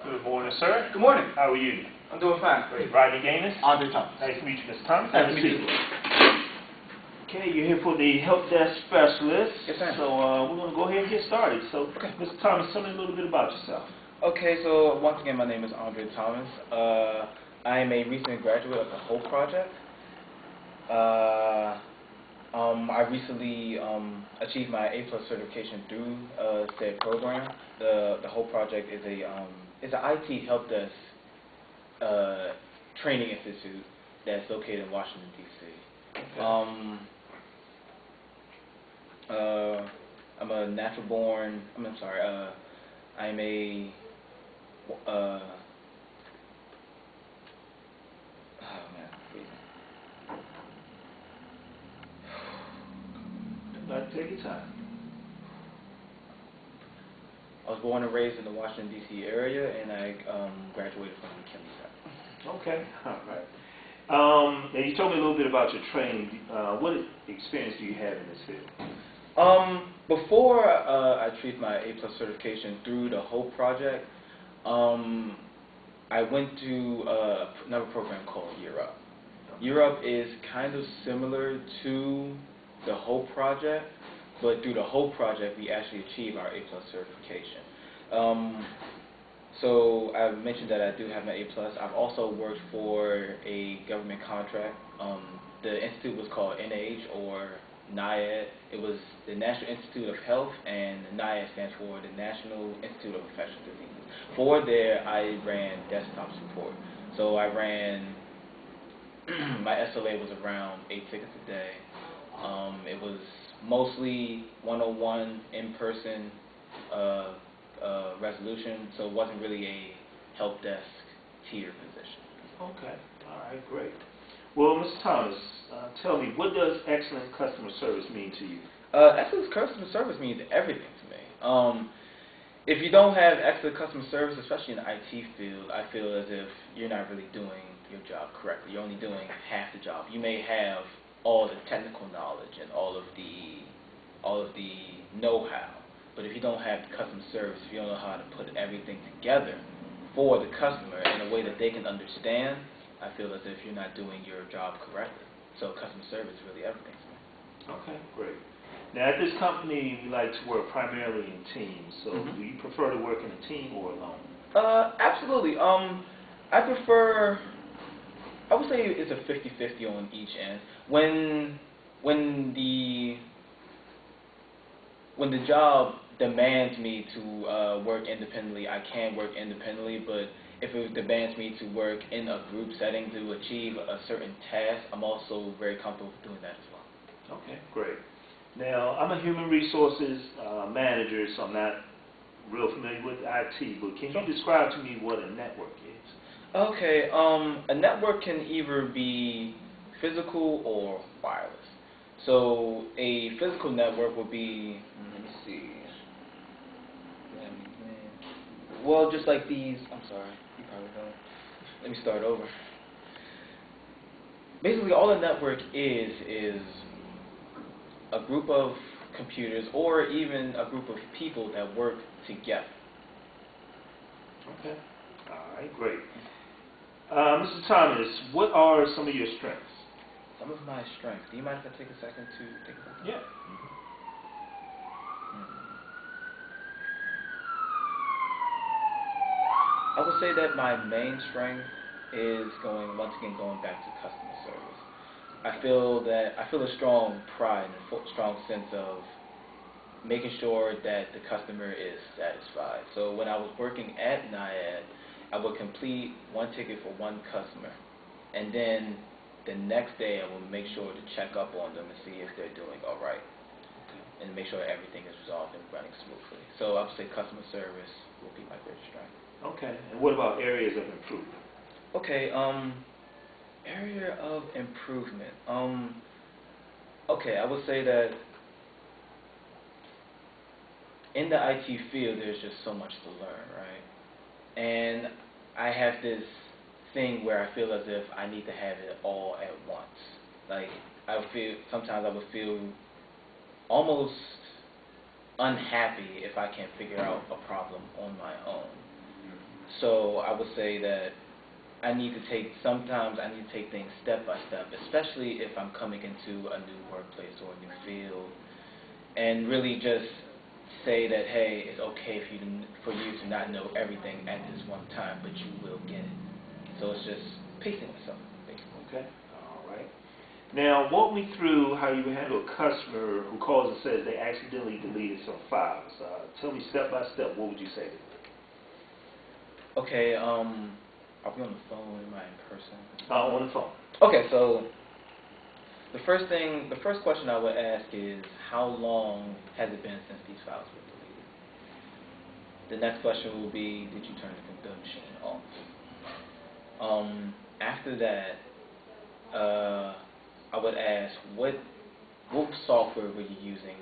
Good morning, sir. Good morning. How are you? I'm doing fine. Great. Rodney Gaines. Andre Thomas. Nice to meet you, Mr. Thomas. Nice to meet you. Okay, you're here for the help desk specialist. Yes, sir. So we're going to go ahead and get started. So, okay. Mr. Thomas, tell me a little bit about yourself. Okay, so once again, my name is Andre Thomas. I am a recent graduate of the Hope Project. I recently achieved my A+ certification through said program. The Hope Project is an IT help desk training institute that's located in Washington, D.C. Okay. I'm a natural born. I'm sorry. I'm a oh man, Take your time. I was born and raised in the Washington, D.C. area, and I graduated from McKinley. Okay, all right. And you told me a little bit about your training. What experience do you have in this field? Before I achieved my A+ certification through the Hope Project, I went to another program called Year Up. Year Up is kind of similar to the Hope Project, but through the Hope Project we actually achieved our A+ certification. So I mentioned that I do have my A+. I've also worked for a government contract. The institute was called NIH or NIAID. It was the National Institute of Health, and NIAID stands for the National Institute of Infectious Diseases. For there, I ran desktop support. So I ran, my SLA was around 8 tickets a day. It was mostly 101 in-person resolution, so it wasn't really a help desk tier position. Okay, all right, great. Well, Mr. Thomas, tell me, what does excellent customer service mean to you? Excellent customer service means everything to me. If you don't have excellent customer service, especially in the IT field, I feel as if you're not really doing your job correctly. You're only doing half the job. You may have all the technical knowledge and all of the know-how, but if you don't have the customer service, if you don't know how to put everything together for the customer in a way that they can understand, I feel as if you're not doing your job correctly. So customer service is really everything to me. Okay, great. Now at this company, we like to work primarily in teams. So do you prefer to work in a team or alone? Absolutely. I prefer, I would say it's a 50-50 on each end. When the job demands me to work independently, I can work independently, but if it demands me to work in a group setting to achieve a certain task, I'm also very comfortable with doing that as well. Okay, great. Now, I'm a human resources manager, so I'm not real familiar with IT, but can you describe to me what a network is? Okay, a network can either be physical or wireless. So a physical network would be, let me see, well, just like these, I'm sorry, you probably don't. Let me start over. Basically, all a network is a group of computers or even a group of people that work together. Okay. All right, great. Mr. Thomas, what are some of your strengths? Some of my strengths. Do you mind if I take a second to think about that? Yeah. I would say that my main strength is once again going back to customer service. I feel a strong pride and a strong sense of making sure that the customer is satisfied. So when I was working at NIAID, I would complete one ticket for one customer, and then the next day I would make sure to check up on them and see if they're doing all right, and make sure everything is resolved and running smoothly. So I would say customer service will be my greatest strength. Okay. And what about areas of improvement? Okay. Area of improvement. Okay, I would say that in the IT field, there's just so much to learn, right? And I have this thing where I feel as if I need to have it all at once. Like, sometimes I would feel almost unhappy if I can't figure out a problem on my own. So I would say that sometimes I need to take things step by step, especially if I'm coming into a new workplace or a new field, and really just say that, hey, it's okay for you to not know everything at this one time, but you will get it. So it's just pacing myself, basically. Okay, all right. Now, walk me through how you would handle a customer who calls and says they accidentally deleted some files. Tell me step by step, what would you say to them? Okay, are we on the phone? Am I in person? On the phone. Okay, so the first question I would ask is, how long has it been since these files were deleted? The next question will be, did you turn the machine off? After that, I would ask, what software were you using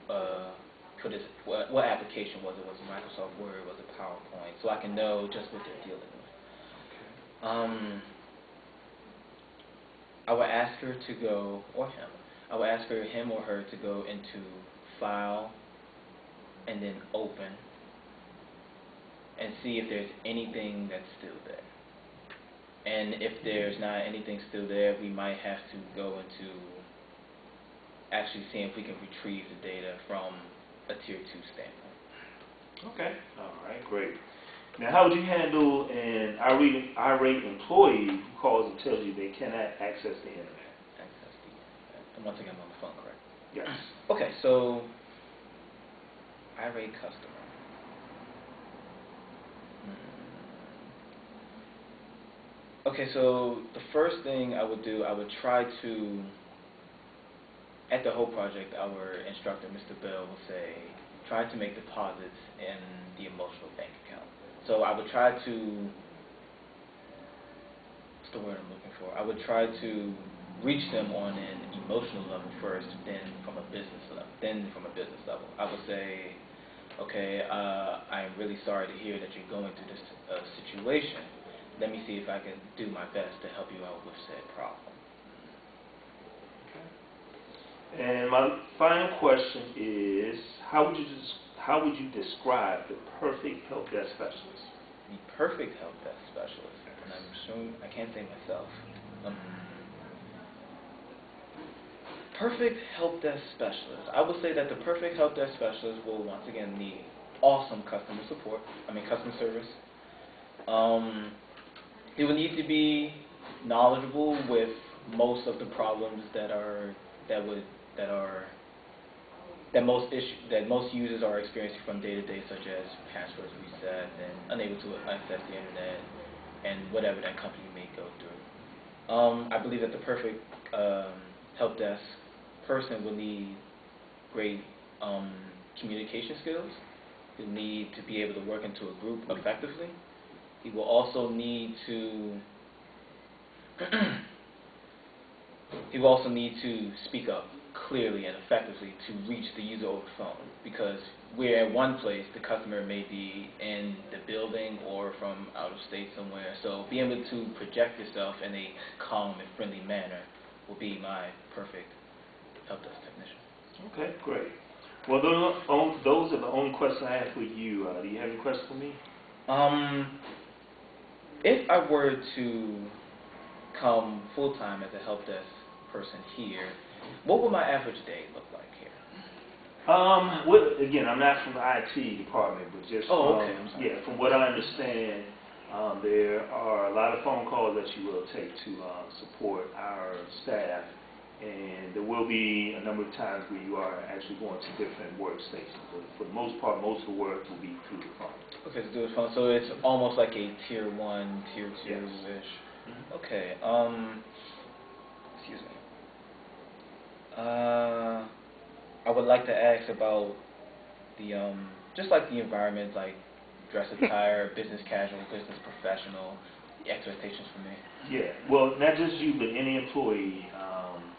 for this? What application was it? Was it Microsoft Word? Was it PowerPoint? So I can know just what they're dealing with. I would ask her to go, or him. I would ask him or her to go into File, and then Open, and see if there's anything that's still there. And if there's not anything still there, we might have to go into actually seeing if we can retrieve the data from a Tier 2 standpoint. Okay, all right, great. Now, how would you handle an irate employee who calls and tells you they cannot access the internet? Access the internet. And once again, I'm on the phone, correct? Yes. Okay, so irate customer. Okay, so the first thing I would do, I would try to, at the whole project, our instructor, Mr. Bell, will say, try to make deposits in the emotional bank account. So I would try to, what's the word I'm looking for? I would try to reach them on an emotional level first, then from a business level. I would say, okay, I am really sorry to hear that you're going through this situation. Let me see if I can do my best to help you out with said problem. Okay. And my final question is, how would you describe the perfect help desk specialist? The perfect help desk specialist, and I'm assuming I can't say myself. Perfect help desk specialist. I would say that the perfect help desk specialist will once again need awesome customer service. He will need to be knowledgeable with most of the problems that most users are experiencing from day to day, such as passwords reset and unable to access the internet and whatever that company may go through. I believe that the perfect help desk person will need great communication skills. He'll need to be able to work into a group effectively. He will also need to speak up clearly and effectively to reach the user over the phone, because we're at one place, the customer may be in the building or from out of state somewhere. So being able to project yourself in a calm and friendly manner will be my perfect help desk technician. Okay, great. Well, those are the only questions I have for you. Do you have any questions for me? If I were to come full-time as a help desk person here, what would my average day look like here? Well, again, I'm not from the IT department, but just from what I understand, there are a lot of phone calls that you will take to support our staff, and there will be a number of times where you are actually going to different workstations. But for the most part, most of the work will be through the phone. Okay, so through the phone. So it's almost like a Tier 1, Tier 2-ish. Yes. Okay. Excuse me. I would like to ask about the just like the environment, like dress attire, business casual, business professional, the expectations for me. Yeah. Well, not just you, but any employee.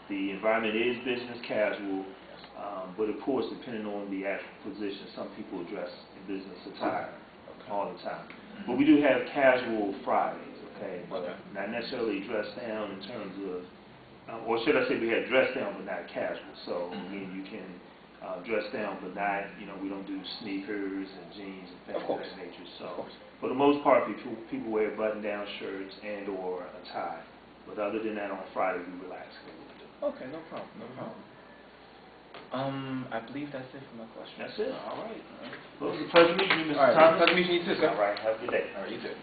The environment is business casual, but of course, depending on the actual position, some people dress in business attire all the time. But we do have casual Fridays, okay? But not necessarily dress down in terms of, or should I say we have dress down but not casual. So again, you can dress down, but not, we don't do sneakers and jeans and things Of of course. that nature. Of So, course. for the most part, people wear button-down shirts and or a tie. But other than that, on Friday, we relax a little bit. Okay, no problem, no problem. I believe that's it for my question. That's it. All right. Well, it's a pleasure meeting you, Mr. All right, Thomas. pleasure meeting you too, sir. All right. Have a good day. All right, you too.